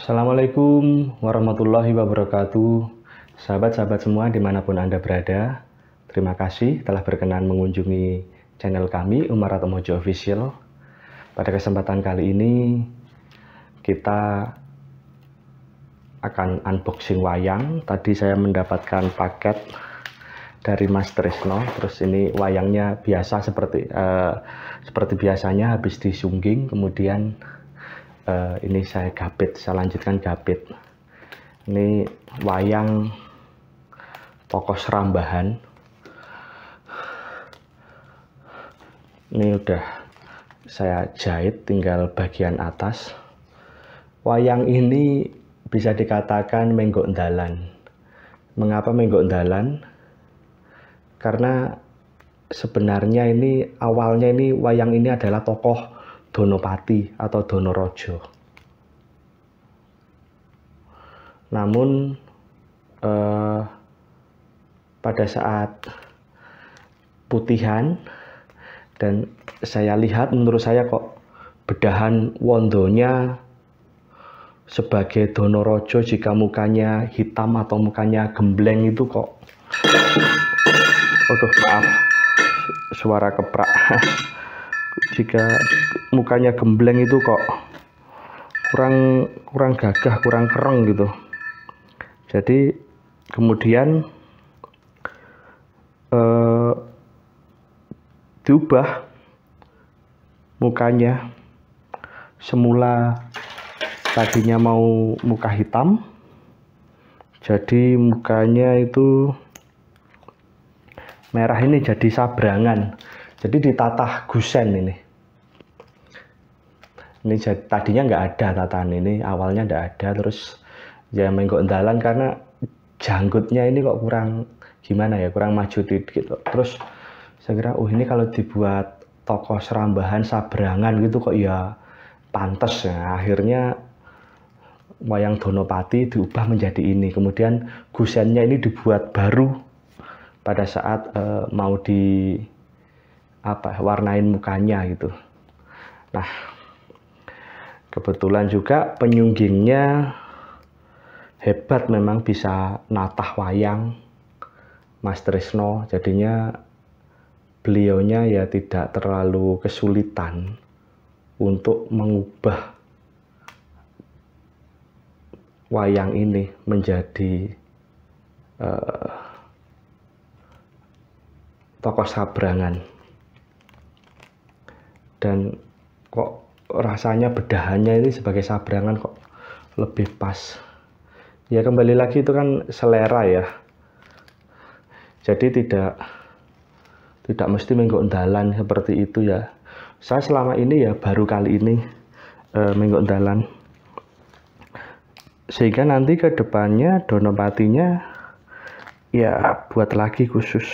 Assalamualaikum warahmatullahi wabarakatuh. Sahabat-sahabat semua dimanapun Anda berada, terima kasih telah berkenan mengunjungi channel kami, Umar Atmojo Official. Pada kesempatan kali ini, kita akan unboxing wayang. Tadi saya mendapatkan paket dari Mas Tresno. Terus ini wayangnya biasa seperti biasanya, habis disungging, kemudian ini saya lanjutkan gapit. Ini wayang tokoh Serambahan. Ini udah saya jahit, tinggal bagian atas. Wayang ini bisa dikatakan menggok dalan. Mengapa menggok dalan? Karena sebenarnya ini awalnya wayang ini adalah tokoh Donopati atau Donorojo. Namun pada saat putihan dan saya lihat, menurut saya kok bedahan wondonya sebagai Donorojo, jika mukanya hitam atau mukanya gembleng itu kok, aduh maaf suara keprak, jika mukanya gembleng itu kok kurang gagah, kurang kereng gitu. Jadi kemudian diubah mukanya. Semula tadinya mau muka hitam, jadi mukanya itu merah, ini jadi sabrangan, jadi ditatah gusen ini. Ini tadinya nggak ada tatahan ini, awalnya nggak ada, terus ya menggok dalan karena janggutnya ini kok kurang gimana ya, kurang maju gitu. Terus saya kira, ini kalau dibuat tokoh Serambahan sabrangan gitu kok ya pantes ya. Akhirnya wayang Donopati diubah menjadi ini. Kemudian gusennya ini dibuat baru pada saat mau warnain mukanya gitu. Nah, kebetulan juga penyunggingnya hebat, memang bisa natah wayang, Mas Tresno. Jadinya beliaunya ya tidak terlalu kesulitan untuk mengubah wayang ini menjadi tokoh sabrangan. Dan kok rasanya bedahannya ini sebagai sabrangan kok lebih pas. Ya kembali lagi itu kan selera ya. Jadi tidak mesti menggok dalan seperti itu ya. Saya selama ini ya baru kali ini menggok dalan. Sehingga nanti ke depannya Donopatinya ya buat lagi khusus.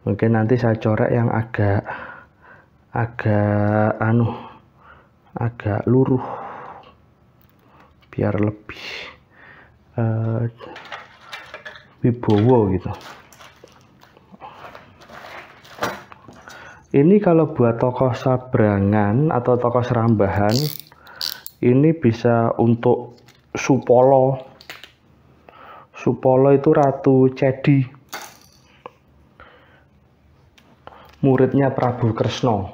Mungkin nanti saya coret yang agak luruh biar lebih wibowo gitu. Ini kalau buat tokoh sabrangan atau tokoh Serambahan, ini bisa untuk Supolo. Supolo itu Ratu Cedi, muridnya Prabu Kresna,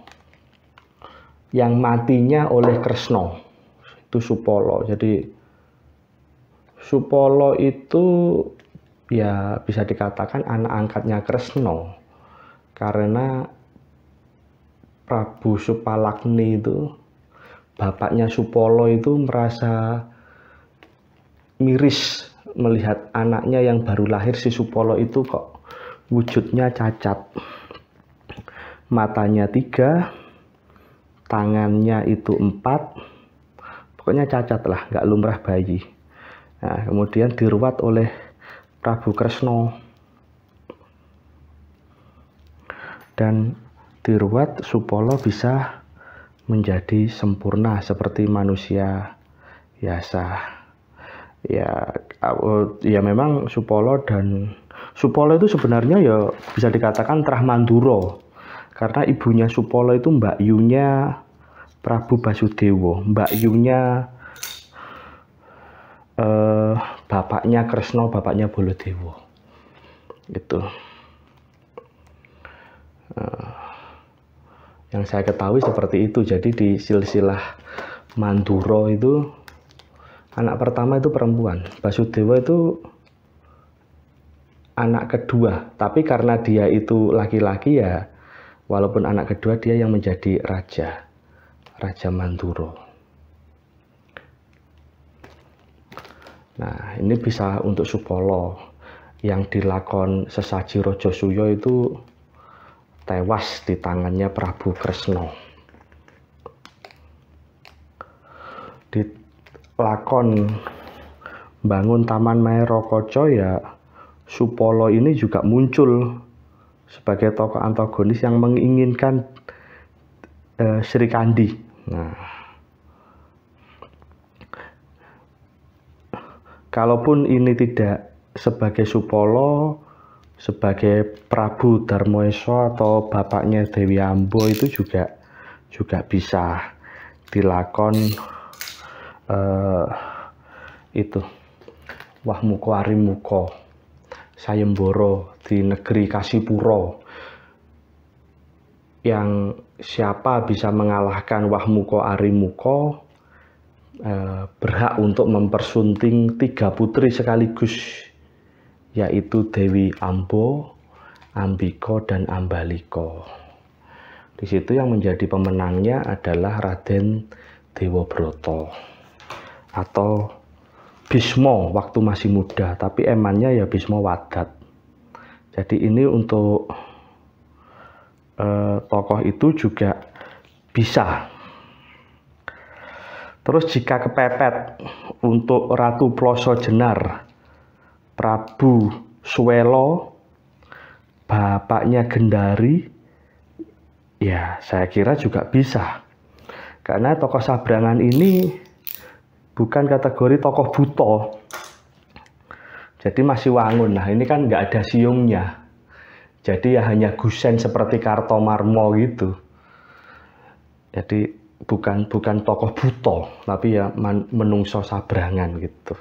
yang matinya oleh Kresna. Itu Supolo. Jadi Supolo itu ya bisa dikatakan anak angkatnya Kresna, karena Prabu Supalagni itu, bapaknya Supolo itu merasa miris melihat anaknya yang baru lahir, si Supolo itu kok wujudnya cacat. Matanya 3, tangannya itu 4, pokoknya cacat lah, nggak lumrah bayi. Nah, kemudian diruat oleh Prabu Kresna, dan diruat Supolo bisa menjadi sempurna seperti manusia biasa. Ya memang Supolo itu sebenarnya ya bisa dikatakan Trah Mandura, karena ibunya Supolo itu Mbak Yunya Prabu Basudewa, Mbak Yunya bapaknya Kresna, bapaknya Baladewa. Itu yang saya ketahui seperti itu. Jadi di silsilah Mandura itu anak pertama itu perempuan, Basudewa itu anak kedua, tapi karena dia itu laki-laki ya, walaupun anak kedua dia yang menjadi Raja Mandura. Nah, ini bisa untuk Supala. Yang dilakon sesaji Raja Suya itu tewas di tangannya Prabu Kresna. Dilakon bangun Taman Maerakaca ya, Supala ini juga muncul sebagai tokoh antagonis yang menginginkan Sri Kandi. Nah, kalaupun ini tidak sebagai Supala, sebagai Prabu Darmaesa atau bapaknya Dewi Ambo itu juga bisa dilakon itu Wahmuka Arimuka Sayembara di negeri Kasipura, yang siapa bisa mengalahkan Wahmuka Arimuka berhak untuk mempersunting 3 putri sekaligus, yaitu Dewi Ambo, Ambika, dan Ambalika. Di situ yang menjadi pemenangnya adalah Raden Dewabrata atau Bisma waktu masih muda, tapi emannya ya Bisma Wadat. Jadi ini untuk tokoh itu juga bisa. Terus jika kepepet untuk Ratu Ploso Jenar, Prabu Swela, bapaknya Gendari, ya saya kira juga bisa. Karena tokoh Sabrangan ini bukan kategori tokoh buta, jadi masih wangun. Nah ini kan nggak ada siungnya, jadi ya hanya gusen seperti Kartomarma gitu. Jadi bukan tokoh buta, tapi ya menungso Sabrangan gitu.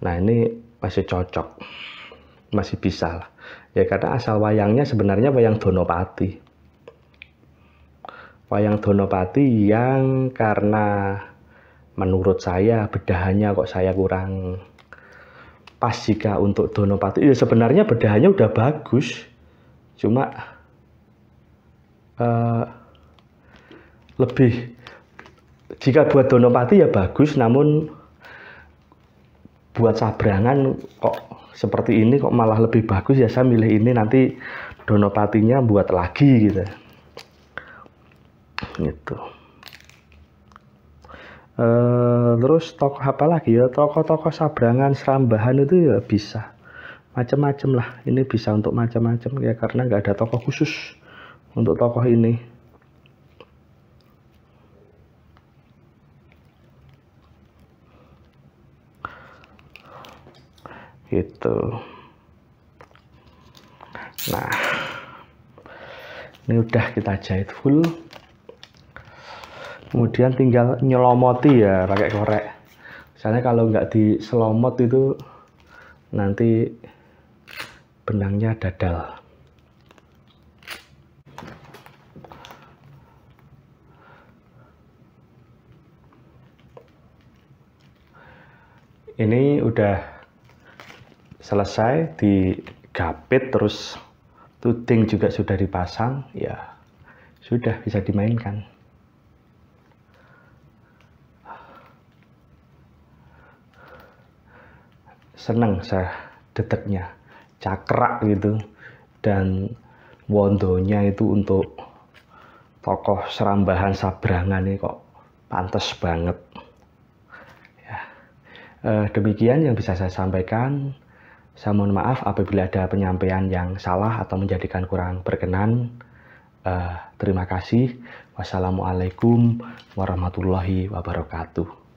Nah ini masih cocok, masih bisa lah. Ya karena asal wayangnya sebenarnya wayang Donopati. Wayang Donopati yang karena menurut saya bedahannya kok saya kurang pas jika untuk Donopati. Ya sebenarnya bedahannya udah bagus, cuma lebih, jika buat Donopati ya bagus, namun buat Sabrangan kok seperti ini kok malah lebih bagus, ya saya milih ini, nanti Donopatinya buat lagi gitu. Terus tokoh apa lagi ya, tokoh-tokoh Sabrangan Srambahan itu ya bisa macam-macam lah. Ini bisa untuk macam-macam ya, karena nggak ada tokoh khusus untuk tokoh ini. Gitu. Nah, ini udah kita jahit full. Kemudian tinggal nyelomoti ya pakai korek. Misalnya kalau nggak diselomot itu nanti benangnya dadal. Ini udah selesai digapit, terus tuding juga sudah dipasang, ya sudah bisa dimainkan. Seneng saya deteknya, cakrak gitu, dan wondonya itu untuk tokoh Srambahan Sabrangan ini kok pantas banget. Ya. Demikian yang bisa saya sampaikan. Saya mohon maaf apabila ada penyampaian yang salah atau menjadikan kurang berkenan. Terima kasih. Wassalamualaikum warahmatullahi wabarakatuh.